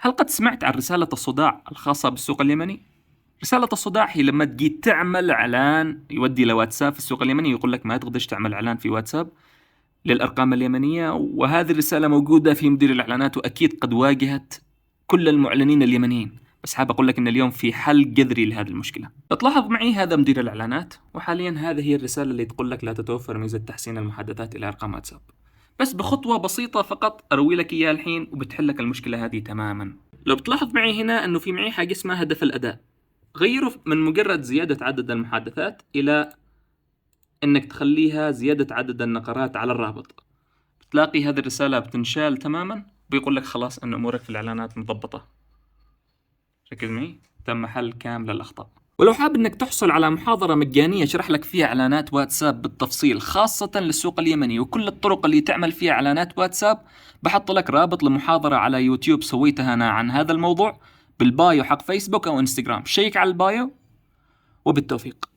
هل قد سمعت عن رسالة الصداع الخاصة بالسوق اليمني؟ رسالة الصداع هي لما تجي تعمل إعلان يودي لواتساب في السوق اليمني، يقول لك ما تقدرش تعمل إعلان في واتساب للأرقام اليمنية. وهذه الرسالة موجودة في مدير الإعلانات، وأكيد قد واجهت كل المعلنين اليمنيين. بس حاب أقول لك إن اليوم في حل جذري لهذه المشكلة. تلاحظ معي هذا مدير الإعلانات، وحاليا هذه هي الرسالة اللي تقول لك لا تتوفر ميزة تحسين المحادثات إلى أرقام واتساب. بس بخطوة بسيطة فقط أروي لك إياها الحين وبتحل لك المشكلة هذه تماما. لو بتلاحظ معي هنا أنه في معي حاجة اسمها هدف الأداء، غيره من مجرد زيادة عدد المحادثات إلى أنك تخليها زيادة عدد النقرات على الرابط. بتلاقي هذه الرسالة بتنشال تماما، بيقول لك خلاص أن أمورك في الإعلانات مضبطة. ركز معي، تم حل كامل الأخطاء. ولو حاب أنك تحصل على محاضرة مجانية أشرح لك فيها إعلانات واتساب بالتفصيل خاصة للسوق اليمني وكل الطرق اللي تعمل فيها إعلانات واتساب، بحط لك رابط لمحاضرة على يوتيوب سويتها أنا عن هذا الموضوع بالبايو حق فيسبوك أو إنستغرام. شيك على البايو، وبالتوفيق.